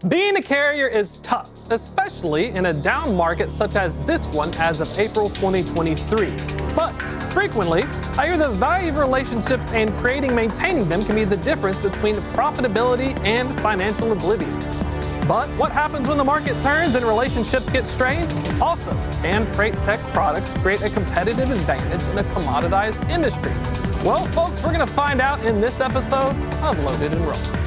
Being a carrier is tough, especially in a down market such as this one as of April 2023. But frequently, I hear the value of relationships and maintaining them can be the difference between profitability and financial oblivion. But what happens when the market turns and relationships get strained? Also, can FreightTech products create a competitive advantage in a commoditized industry? Well, folks, we're going to find out in this episode of Loaded and Rolling.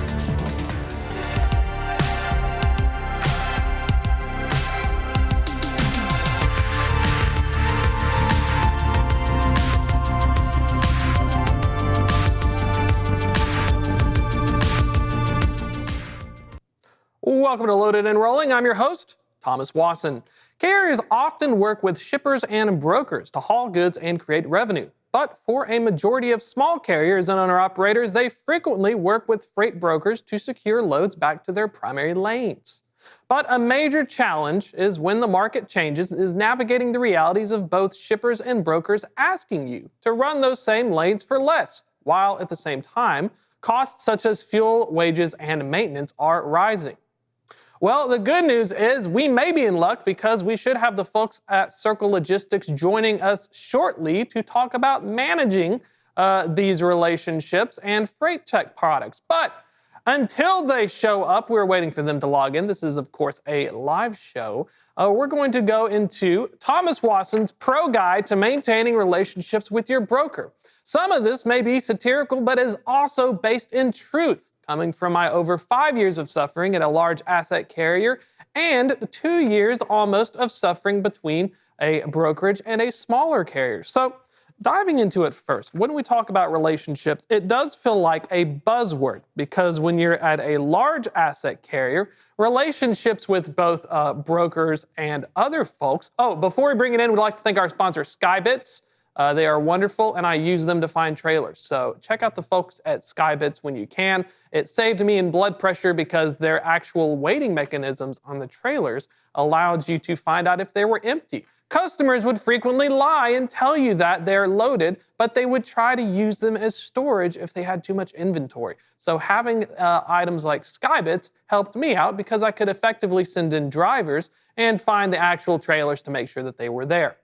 Welcome to Loaded and Rolling. I'm your host, Thomas Wasson. Carriers often work with shippers and brokers to haul goods and create revenue. But for a majority of small carriers and owner-operators, they frequently work with freight brokers to secure loads back to their primary lanes. But a major challenge is when the market changes is navigating the realities of both shippers and brokers asking you to run those same lanes for less, while at the same time, costs such as fuel, wages, and maintenance are rising. Well, the good news is we may be in luck because we should have the folks at Circle Logistics joining us shortly to talk about managing these relationships and FreightTech products. But until they show up, we're waiting for them to log in. This is, of course, a live show. We're going to go into Thomas Wasson's Pro Guide to Maintaining Relationships with Your Broker. Some of this may be satirical, but is also based in truth, coming from my over 5 years of suffering at a large asset carrier and 2 years almost of suffering between a brokerage and a smaller carrier. So diving into it first, when we talk about relationships, it does feel like a buzzword because when you're at a large asset carrier, relationships with both brokers and other folks. Oh, before we bring it in, we'd like to thank our sponsor, Skybits. They are wonderful, and I use them to find trailers. So check out the folks at Skybits when you can. It saved me in blood pressure because their actual weighting mechanisms on the trailers allowed you to find out if they were empty. Customers would frequently lie and tell you that they're loaded, but they would try to use them as storage if they had too much inventory. So having items like Skybits helped me out because I could effectively send in drivers and find the actual trailers to make sure that they were there.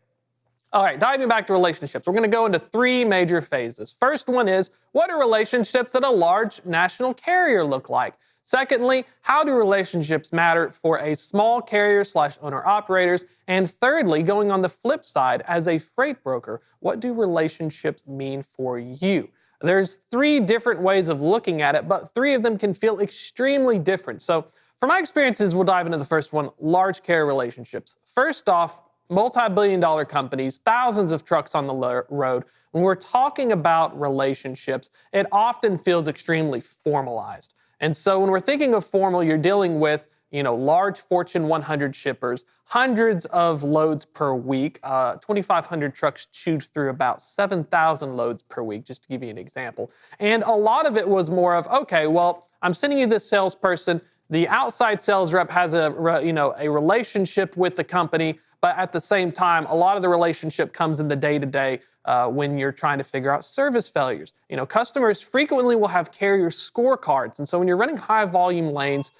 All right, diving back to relationships, we're going to go into three major phases. First one is, what do relationships at a large national carrier look like? Secondly, how do relationships matter for a small carrier / owner operators? And thirdly, going on the flip side, as a freight broker, what do relationships mean for you? There's three different ways of looking at it, but three of them can feel extremely different. So from my experiences, we'll dive into the first one, large carrier relationships. First off, multi-billion-dollar companies, thousands of trucks on the road. When we're talking about relationships, it often feels extremely formalized. And so when we're thinking of formal, you're dealing with, large Fortune 100 shippers, hundreds of loads per week, 2,500 trucks chewed through about 7,000 loads per week, just to give you an example. And a lot of it was more of, okay, well, I'm sending you this salesperson. The outside sales rep has a relationship with the company, but at the same time, a lot of the relationship comes in the day-to-day when you're trying to figure out service failures. Customers frequently will have carrier scorecards. And so when you're running high volume lanes,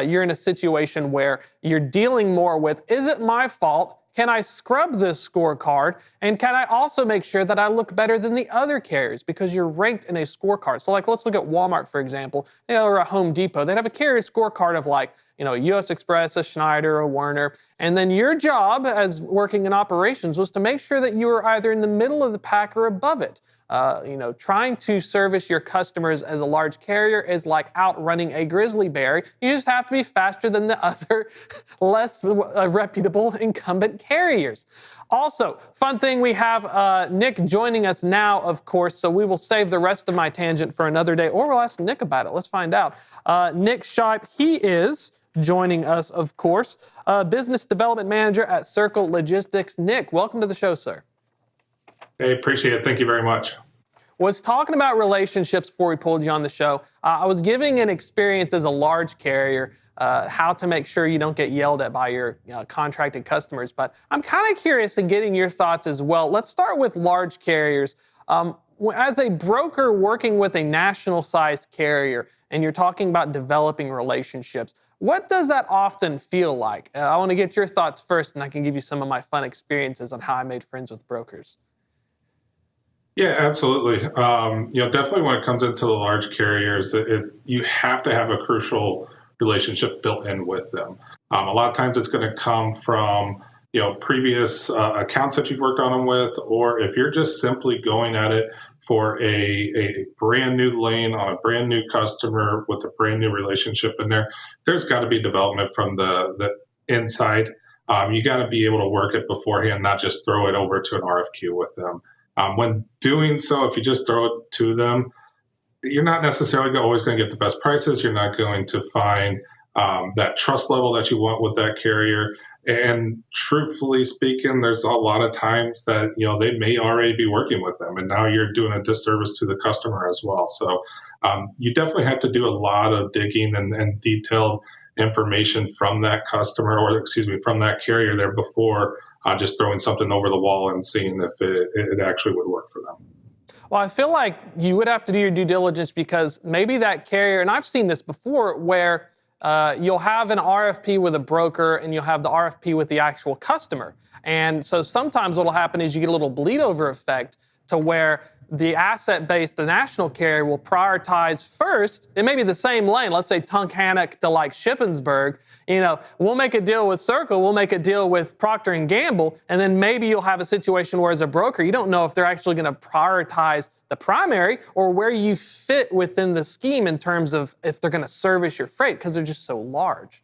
you're in a situation where you're dealing more with, is it my fault? Can I scrub this scorecard? And can I also make sure that I look better than the other carriers because you're ranked in a scorecard? So let's look at Walmart, for example, or a Home Depot. They'd have a carrier scorecard of a U.S. Express, a Schneider, a Werner. And then your job as working in operations was to make sure that you were either in the middle of the pack or above it. Trying to service your customers as a large carrier is like outrunning a grizzly bear. You just have to be faster than the other less reputable incumbent carriers. Also, fun thing, we have Nick joining us now, of course, so we will save the rest of my tangent for another day, or we'll ask Nick about it. Let's find out. Nick Shipe, he is joining us, of course, Business Development Manager at Circle Logistics. Nick, welcome to the show, sir. Hey, appreciate it. Thank you very much. Was talking about relationships before we pulled you on the show. I was giving an experience as a large carrier, how to make sure you don't get yelled at by your contracted customers. But I'm kind of curious in getting your thoughts as well. Let's start with large carriers. As a broker working with a national-sized carrier, and you're talking about developing relationships. What does that often feel like? I want to get your thoughts first, and I can give you some of my fun experiences on how I made friends with brokers. Yeah, absolutely. Definitely when it comes into the large carriers, you have to have a crucial relationship built in with them. A lot of times it's going to come from, previous accounts that you've worked on them with, or if you're just simply going at it for a brand new lane on a brand new customer with a brand new relationship in there, there's got to be development from the inside. You got to be able to work it beforehand, not just throw it over to an RFQ with them. When doing so, if you just throw it to them, you're not necessarily always going to get the best prices. You're not going to find that trust level that you want with that carrier. And truthfully speaking, there's a lot of times that, they may already be working with them, and now you're doing a disservice to the customer as well. So you definitely have to do a lot of digging and detailed information from that customer, or excuse me, from that carrier there before just throwing something over the wall and seeing if it actually would work for them. Well, I feel like you would have to do your due diligence, because maybe that carrier, and I've seen this before, where you'll have an RFP with a broker and you'll have the RFP with the actual customer. And so sometimes what will happen is you get a little bleed over effect to where the asset-based, the national carrier will prioritize first. It may be the same lane. Let's say Tunkhannock to like Shippensburg. We'll make a deal with Circle. We'll make a deal with Procter & Gamble. And then maybe you'll have a situation where as a broker, you don't know if they're actually going to prioritize the primary or where you fit within the scheme in terms of if they're going to service your freight, because they're just so large.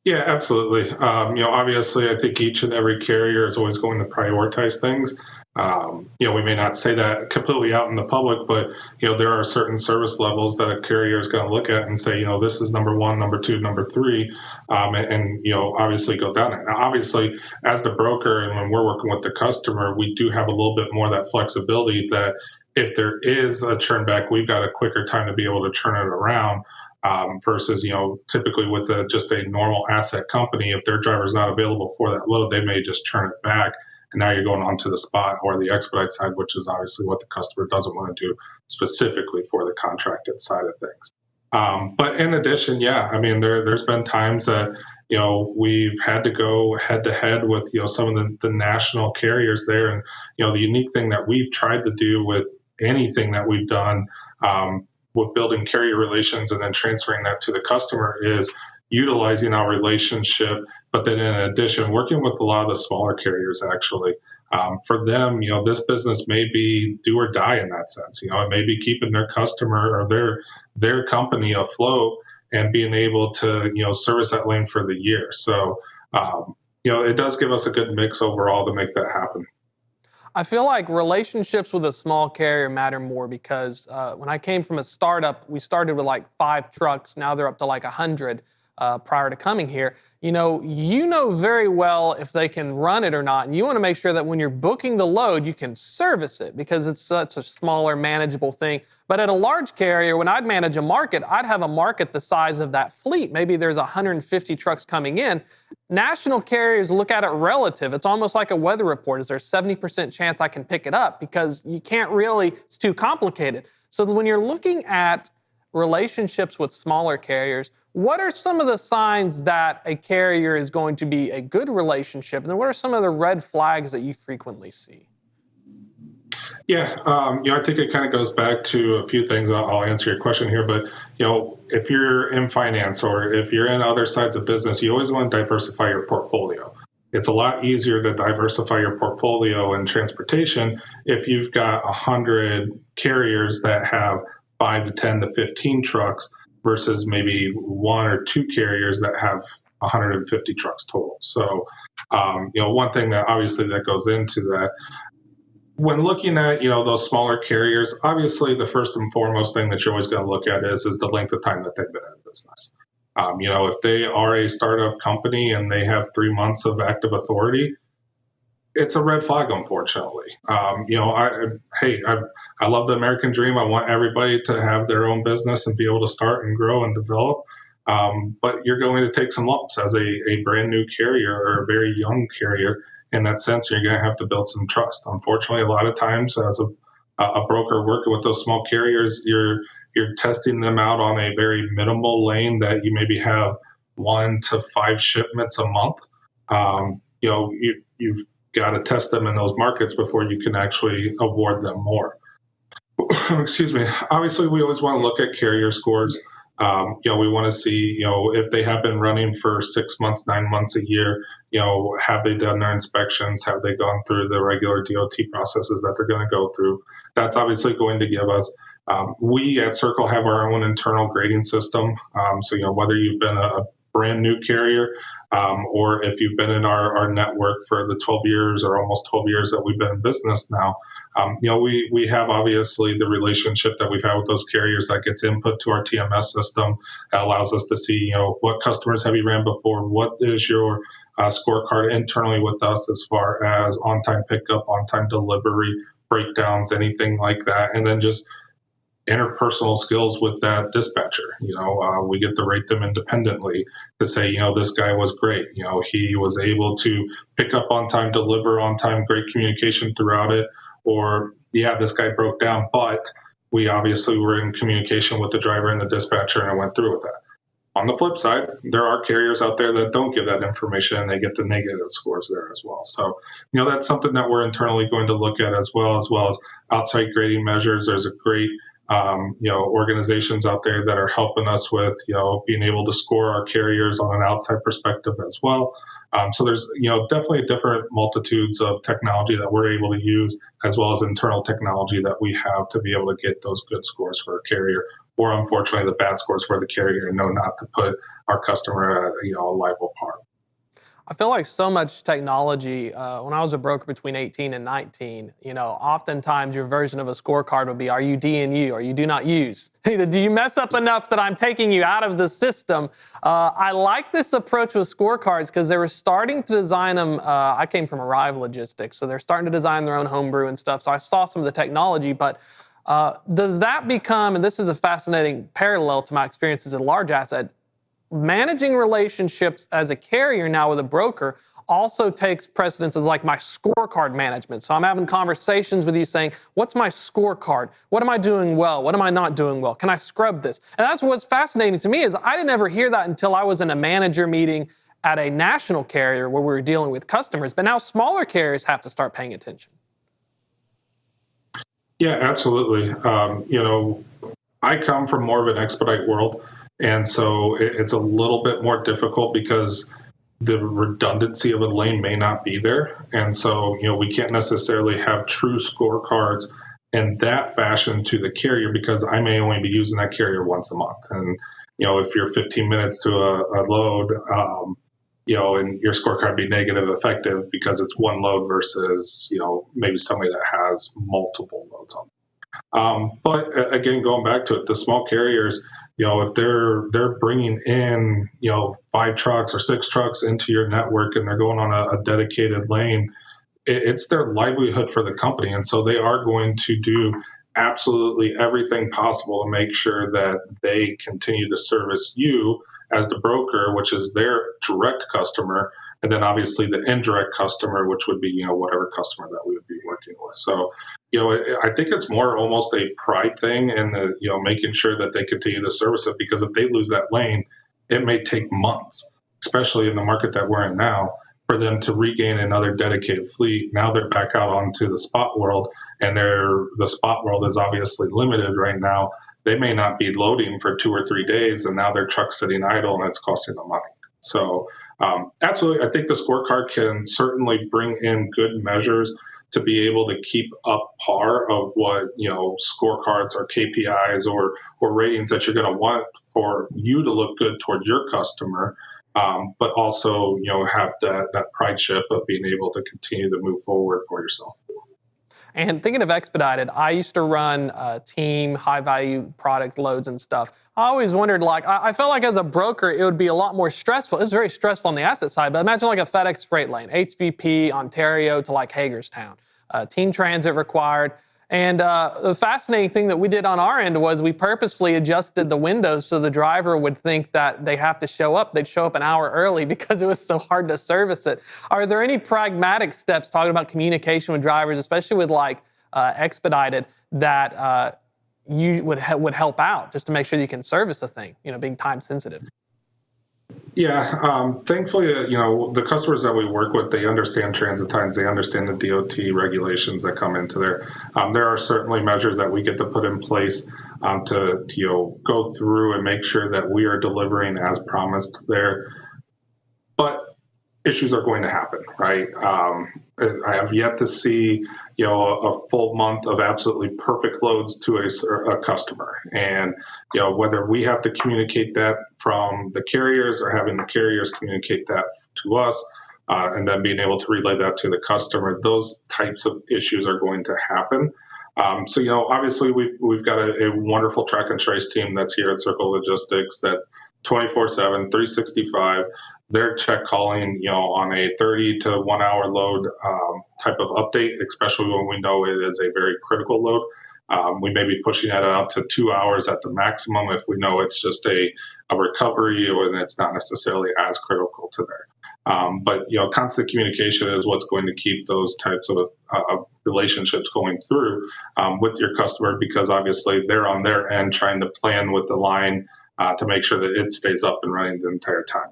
Yeah, absolutely. Obviously, I think each and every carrier is always going to prioritize things. We may not say that completely out in the public, but, there are certain service levels that a carrier is going to look at and say, this is number one, number two, number three, and obviously go down it. Now, obviously, as the broker and when we're working with the customer, we do have a little bit more of that flexibility that if there is a churn back, we've got a quicker time to be able to turn it around. Versus, typically with just a normal asset company, if their driver is not available for that load, they may just churn it back. And now you're going on to the spot or the expedite side, which is obviously what the customer doesn't want to do specifically for the contracted side of things. But in addition, there's been times that, we've had to go head to head with, some of the national carriers there. And, the unique thing that we've tried to do with anything that we've done, with building carrier relations and then transferring that to the customer is utilizing our relationship, but then in addition, working with a lot of the smaller carriers actually. For them, this business may be do or die in that sense. It may be keeping their customer or their company afloat and being able to, service that lane for the year. So, it does give us a good mix overall to make that happen. I feel like relationships with a small carrier matter more because when I came from a startup, we started with like 5 trucks. Now they're up to like 100 prior to coming here. You know very well if they can run it or not. And you want to make sure that when you're booking the load, you can service it because it's such a smaller, manageable thing. But at a large carrier, when I'd manage a market, I'd have a market the size of that fleet. Maybe there's 150 trucks coming in. National carriers look at it relative. It's almost like a weather report. Is there a 70% chance I can pick it up? Because you can't really, it's too complicated. So when you're looking at relationships with smaller carriers, what are some of the signs that a carrier is going to be a good relationship? And then what are some of the red flags that you frequently see? Yeah, I think it kind of goes back to a few things. I'll answer your question here, but if you're in finance or if you're in other sides of business, you always want to diversify your portfolio. It's a lot easier to diversify your portfolio in transportation if you've got 100 carriers that have 5 to 10 to 15 trucks versus maybe 1 or 2 carriers that have 150 trucks total. So, one thing that obviously that goes into that, when looking at, those smaller carriers, obviously the first and foremost thing that you're always going to look at is the length of time that they've been in business. If they are a startup company and they have 3 months of active authority, it's a red flag, unfortunately. I love the American dream. I want everybody to have their own business and be able to start and grow and develop. But you're going to take some lumps as a brand new carrier or a very young carrier. In that sense, you're going to have to build some trust. Unfortunately, a lot of times as a broker working with those small carriers, you're you're testing them out on a very minimal lane that you maybe have 1 to 5 shipments a month. You've got to test them in those markets before you can actually award them more. Excuse me. Obviously, we always want to look at carrier scores. We want to see, if they have been running for 6 months, 9 months, a year, have they done their inspections? Have they gone through the regular DOT processes that they're going to go through? That's obviously going to give us, we at Circle have our own internal grading system. So, whether you've been a brand new carrier, or if you've been in our network for the 12 years or almost 12 years that we've been in business now, we have obviously the relationship that we've had with those carriers that gets input to our TMS system that allows us to see, what customers have you ran before, what is your scorecard internally with us as far as on-time pickup, on-time delivery, breakdowns, anything like that, and then just interpersonal skills with that dispatcher. We get to rate them independently to say, this guy was great. He was able to pick up on time, deliver on time, great communication throughout it. Or, this guy broke down, but we obviously were in communication with the driver and the dispatcher and I went through with that. On the flip side, there are carriers out there that don't give that information and they get the negative scores there as well. So, that's something that we're internally going to look at as well as outside grading measures. There's a great organizations out there that are helping us with, being able to score our carriers on an outside perspective as well. So there's, definitely different multitudes of technology that we're able to use, as well as internal technology that we have to be able to get those good scores for a carrier, or unfortunately the bad scores for the carrier and know not to put our customer at, a liable par. I feel like so much technology, when I was a broker between 18 and 19, oftentimes your version of a scorecard would be, are you D&U, or you do not use? Did you mess up enough that I'm taking you out of the system? I like this approach with scorecards because they were starting to design them. I came from Arrive Logistics, so they're starting to design their own homebrew and stuff. So I saw some of the technology, but does that become, and this is a fascinating parallel to my experience as a large asset, managing relationships as a carrier now with a broker also takes precedence as like my scorecard management. So I'm having conversations with you saying, what's my scorecard? What am I doing well? What am I not doing well? Can I scrub this? And that's what's fascinating to me is I didn't ever hear that until I was in a manager meeting at a national carrier where we were dealing with customers. But now smaller carriers have to start paying attention. Yeah, absolutely. I come from more of an expedite world. And so it's a little bit more difficult because the redundancy of a lane may not be there. And so, we can't necessarily have true scorecards in that fashion to the carrier because I may only be using that carrier once a month. And, if you're 15 minutes to a load, and your scorecard be negative effective because it's one load versus, maybe somebody that has multiple loads on. But again, going back to it, the small carriers, if they're bringing in, 5 trucks or 6 trucks into your network and they're going on a dedicated lane, it's their livelihood for the company. And so they are going to do absolutely everything possible to make sure that they continue to service you as the broker, which is their direct customer, and then obviously the indirect customer, which would be, whatever customer that we would be working with. So, I think it's more almost a pride thing and, making sure that they continue to service it, because if they lose that lane, it may take months, especially in the market that we're in now, for them to regain another dedicated fleet. Now they're back out onto the spot world, and the spot world is obviously limited right now. They may not be loading for 2 or 3 days, and now their truck's sitting idle and it's costing them money. So absolutely, I think the scorecard can certainly bring in good measures to be able to keep up par of what, scorecards or KPIs or ratings that you're going to want for you to look good towards your customer. But also, have that pride ship of being able to continue to move forward for yourself. And thinking of expedited, I used to run team high-value product loads and stuff. I always wondered, I felt like as a broker, it would be a lot more stressful. It's very stressful on the asset side, but imagine like a FedEx freight lane, HVP, Ontario to like Hagerstown, team transit required. And the fascinating thing that we did on our end was we purposefully adjusted the windows so the driver would think that they have to show up. They'd show up an hour early because it was so hard to service it. Are there any pragmatic steps talking about communication with drivers, especially with expedited, that you would help out just to make sure you can service the thing, being time sensitive? Yeah, thankfully, the customers that we work with, they understand transit times, they understand the DOT regulations that come into there. There are certainly measures that we get to put in place to go through and make sure that we are delivering as promised there. But issues are going to happen, right? I have yet to see, a full month of absolutely perfect loads to a customer. And, whether we have to communicate that from the carriers or having the carriers communicate that to us, and then being able to relay that to the customer, those types of issues are going to happen. So, obviously we've got a wonderful track and trace team that's here at Circle Logistics that's 24/7, 365. They're check calling, on a 30 to 1 hour load type of update, especially when we know it is a very critical load. We may be pushing that out to 2 hours at the maximum if we know it's just a recovery or it's not necessarily as critical to there. But constant communication is what's going to keep those types of relationships going through with your customer, because obviously they're on their end trying to plan with the line to make sure that it stays up and running the entire time.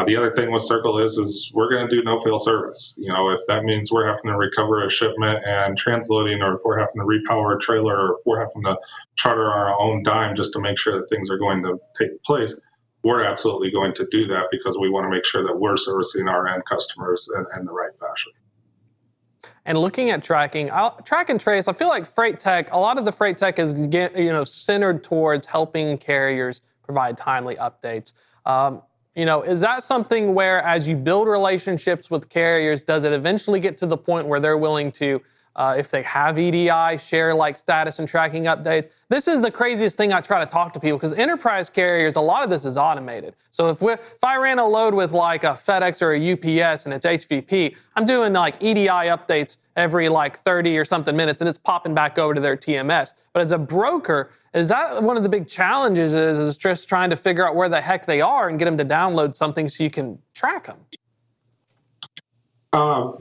The other thing with Circle is we're going to do no-fail service. If that means we're having to recover a shipment and transloading, or if we're having to repower a trailer, or if we're having to charter our own dime just to make sure that things are going to take place, we're absolutely going to do that, because we want to make sure that we're servicing our end customers in the right fashion. And looking at tracking, track and trace, I feel like FreightTech, a lot of the FreightTech is centered towards helping carriers provide timely updates. Is that something where, as you build relationships with carriers, does it eventually get to the point where they're willing to, if they have EDI, share like status and tracking updates? This is the craziest thing I try to talk to people, because enterprise carriers, a lot of this is automated. So if I ran a load with like a FedEx or a UPS and it's HVP, I'm doing like EDI updates every like 30 or something minutes, and it's popping back over to their TMS. But as a broker, is that one of the big challenges, is just trying to figure out where the heck they are and get them to download something so you can track them?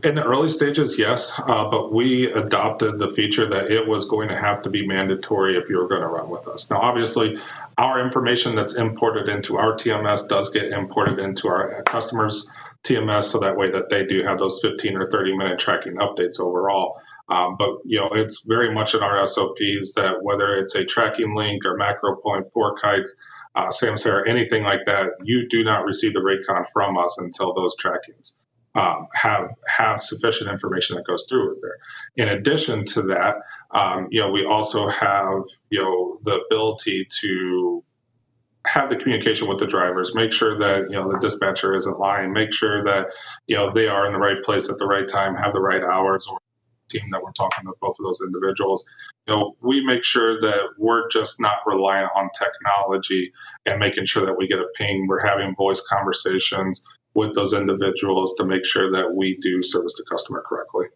In the early stages, yes, but we adopted the feature that it was going to have to be mandatory if you were going to run with us. Now, obviously, our information that's imported into our TMS does get imported into our customers' TMS, so that way that they do have those 15 or 30-minute tracking updates overall. But it's very much in our SOPs that whether it's a tracking link or macro point, fork heights, Samsara, anything like that, you do not receive the rate-con from us until those trackings have sufficient information that goes through it there. In addition to that, we also have the ability to have the communication with the drivers, make sure that the dispatcher isn't lying, make sure that they are in the right place at the right time, have the right hours, or team that we're talking with both of those individuals. We make sure that we're just not reliant on technology and making sure that we get a ping. We're having voice conversations with those individuals to make sure that we do service the customer correctly.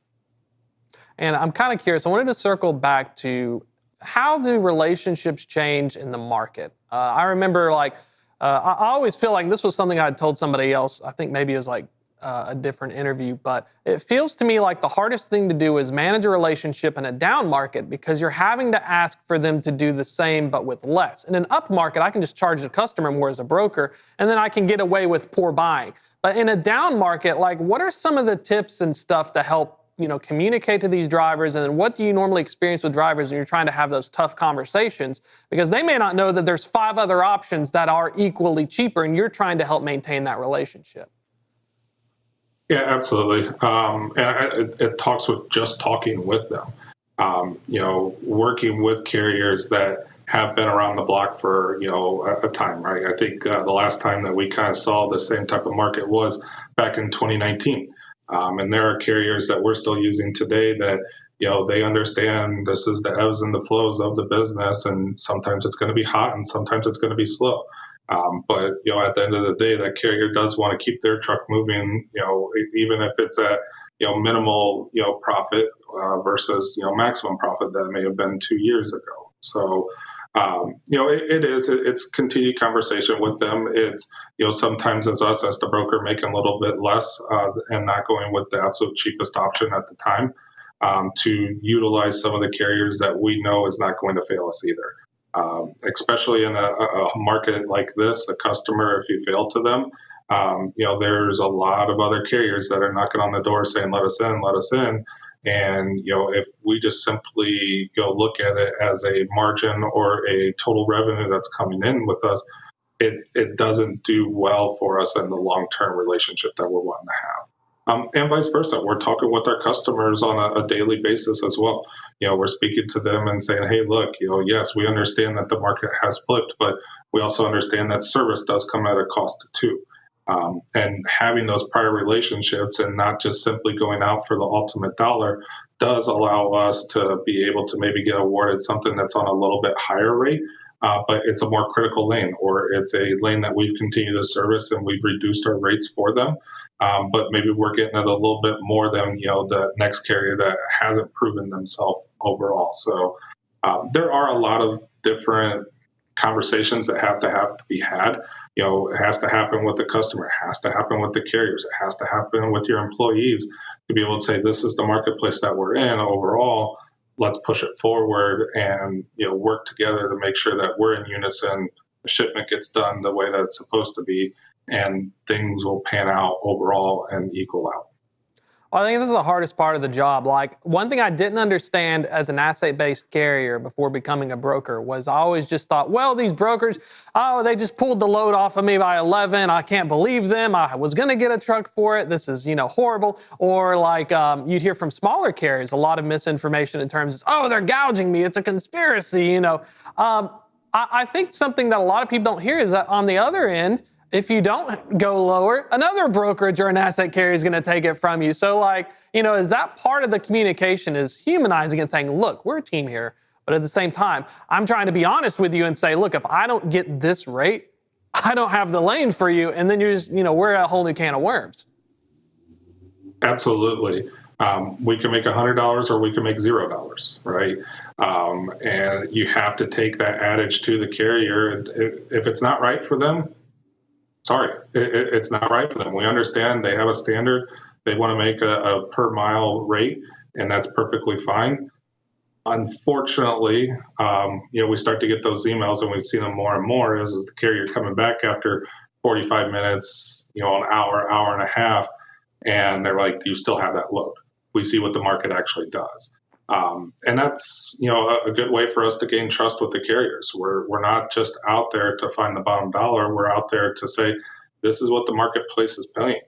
And I'm kind of curious, I wanted to circle back to, how do relationships change in the market? I remember I always feel like this was something I had told somebody else. I think maybe it was like a different interview, but it feels to me like the hardest thing to do is manage a relationship in a down market, because you're having to ask for them to do the same but with less. In an up market, I can just charge the customer more as a broker, and then I can get away with poor buying. But in a down market, what are some of the tips and stuff to help communicate to these drivers? And then what do you normally experience with drivers when you're trying to have those tough conversations? Because they may not know that there's 5 other options that are equally cheaper, and you're trying to help maintain that relationship. Yeah, absolutely. And it talks with just talking with them. Working with carriers that have been around the block for a time, right? I think the last time that we kind of saw the same type of market was back in 2019, and there are carriers that we're still using today that they understand this is the ebbs and the flows of the business, and sometimes it's going to be hot and sometimes it's going to be slow. But at the end of the day, that carrier does want to keep their truck moving, even if it's at minimal profit versus maximum profit that may have been 2 years ago. So it's continued conversation with them. It's sometimes it's us as the broker making a little bit less and not going with the absolute cheapest option at the time. to utilize some of the carriers that we know is not going to fail us either. Especially in a market like this, a customer, if you fail to them, there's a lot of other carriers that are knocking on the door saying, let us in, let us in. And, if we just simply look at it as a margin or a total revenue that's coming in with us, it doesn't do well for us in the long-term relationship that we're wanting to have. And vice versa. We're talking with our customers on a daily basis as well. We're speaking to them and saying, hey, look, yes, we understand that the market has flipped, but we also understand that service does come at a cost too. And having those prior relationships and not just simply going out for the ultimate dollar does allow us to be able to maybe get awarded something that's on a little bit higher rate, but it's a more critical lane, or it's a lane that we've continued to service and we've reduced our rates for them. But maybe we're getting it a little bit more than the next carrier that hasn't proven themselves overall. So there are a lot of different conversations that have to be had. It has to happen with the customer, it has to happen with the carriers, it has to happen with your employees to be able to say, this is the marketplace that we're in overall. Let's push it forward and work together to make sure that we're in unison. The shipment gets done the way that it's supposed to be, and things will pan out overall and equal out. Well, I think this is the hardest part of the job. Like, one thing I didn't understand as an asset-based carrier before becoming a broker was I always just thought, well, these brokers, they just pulled the load off of me by 11. I can't believe them. I was going to get a truck for it. This is, horrible. Or like you'd hear from smaller carriers, a lot of misinformation in terms of, they're gouging me. It's a conspiracy, I think something that a lot of people don't hear is that on the other end, if you don't go lower, another brokerage or an asset carrier is going to take it from you. So is that part of the communication, is humanizing and saying, look, we're a team here. But at the same time, I'm trying to be honest with you and say, look, if I don't get this rate, I don't have the lane for you. And then you're just, we're at a whole new can of worms. Absolutely. We can make $100 or we can make $0, right? And you have to take that adage to the carrier. If it's not right for them, sorry, it's not right for them. We understand they have a standard. They want to make a per mile rate, and that's perfectly fine. Unfortunately, we start to get those emails, and we've seen them more and more, is the carrier coming back after 45 minutes, an hour, hour and a half, and they're like, do you still have that load? We see what the market actually does. And that's, a good way for us to gain trust with the carriers. We're not just out there to find the bottom dollar. We're out there to say, this is what the marketplace is paying.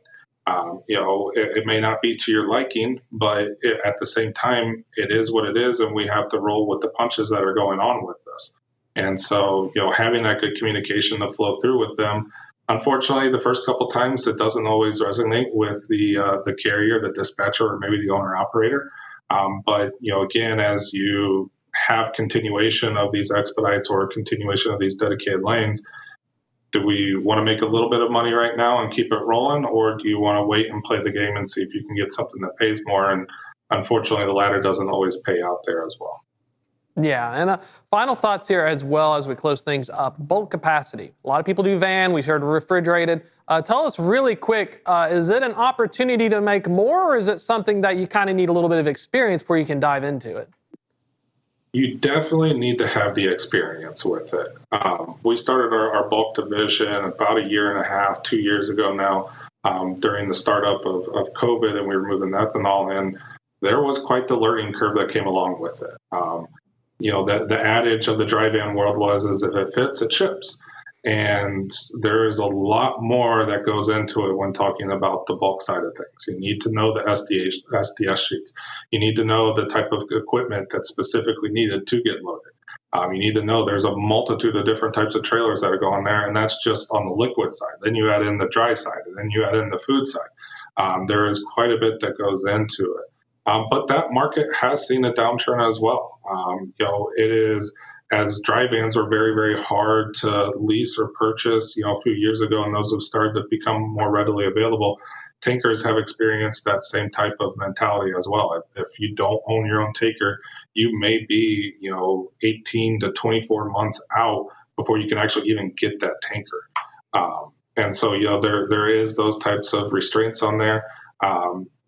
It may not be to your liking, but at the same time, it is what it is. And we have to roll with the punches that are going on with this. And so, having that good communication to flow through with them, unfortunately, the first couple of times, it doesn't always resonate with the carrier, the dispatcher, or maybe the owner operator. But, again, as you have continuation of these expedites or continuation of these dedicated lanes, do we want to make a little bit of money right now and keep it rolling? Or do you want to wait and play the game and see if you can get something that pays more? And unfortunately, the latter doesn't always pay out there as well. Yeah, and final thoughts here as well as we close things up. Bulk capacity. A lot of people do van. We've heard refrigerated. Tell us really quick, is it an opportunity to make more, or is it something that you kind of need a little bit of experience before you can dive into it? You definitely need to have the experience with it. We started our bulk division about a year and a half, 2 years ago now, during the startup of COVID, and we were moving ethanol in. There was quite the learning curve that came along with it. The adage of the dry van world is if it fits, it ships. And there is a lot more that goes into it when talking about the bulk side of things. You need to know the SDS sheets. You need to know the type of equipment that's specifically needed to get loaded. You need to know there's a multitude of different types of trailers that are going there, and that's just on the liquid side. Then you add in the dry side, and then you add in the food side. There is quite a bit that goes into it. But that market has seen a downturn as well. It is, as dry vans are very, very hard to lease or purchase, a few years ago, and those have started to become more readily available. Tankers have experienced that same type of mentality as well. If you don't own your own tanker, you may be, 18 to 24 months out before you can actually even get that tanker. And so, there is those types of restraints on there.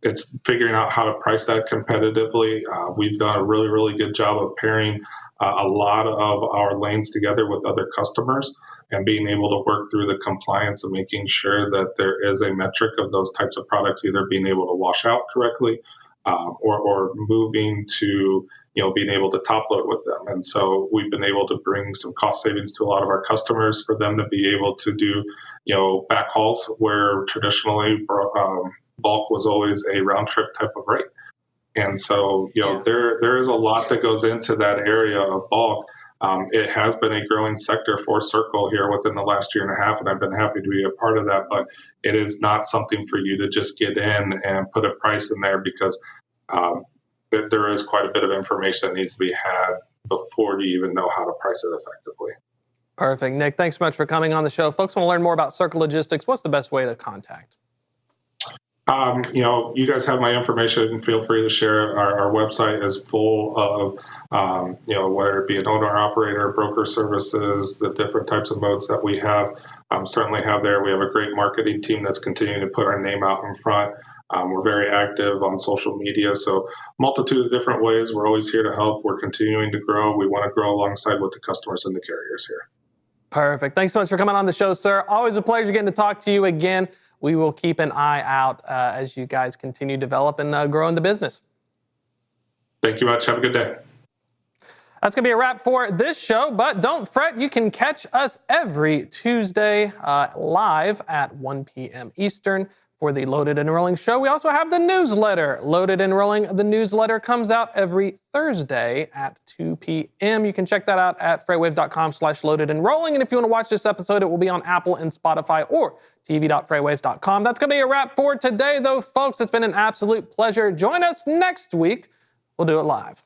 it's figuring out how to price that competitively. We've done a really, really good job of pairing a lot of our lanes together with other customers and being able to work through the compliance and making sure that there is a metric of those types of products either being able to wash out correctly or moving to being able to top load with them. And so we've been able to bring some cost savings to a lot of our customers for them to be able to do backhauls where traditionally bulk was always a round trip type of rate. And so, there is a lot that goes into that area of bulk. It has been a growing sector for Circle here within the last year and a half, and I've been happy to be a part of that. But it is not something for you to just get in and put a price in there because there is quite a bit of information that needs to be had before you even know how to price it effectively. Perfect. Nick, thanks so much for coming on the show. Folks want to learn more about Circle Logistics. What's the best way to contact? You guys have my information. Feel free to share. Our website is full of, whether it be an owner operator, broker services, the different types of modes that we have. Certainly have there. We have a great marketing team that's continuing to put our name out in front. We're very active on social media, so multitude of different ways. We're always here to help. We're continuing to grow. We want to grow alongside with the customers and the carriers here. Perfect. Thanks so much for coming on the show, sir. Always a pleasure getting to talk to you again. We will keep an eye out as you guys continue to develop and grow in the business. Thank you much. Have a good day. That's going to be a wrap for this show, but don't fret. You can catch us every Tuesday live at 1 p.m. Eastern for the Loaded and Rolling show. We also have the newsletter, Loaded and Rolling. The newsletter comes out every Thursday at 2 p.m. You can check that out at FreightWaves.com/loaded and rolling. And if you want to watch this episode, it will be on Apple and Spotify or tv.freightwaves.com. That's going to be a wrap for today, though, folks. It's been an absolute pleasure. Join us next week. We'll do it live.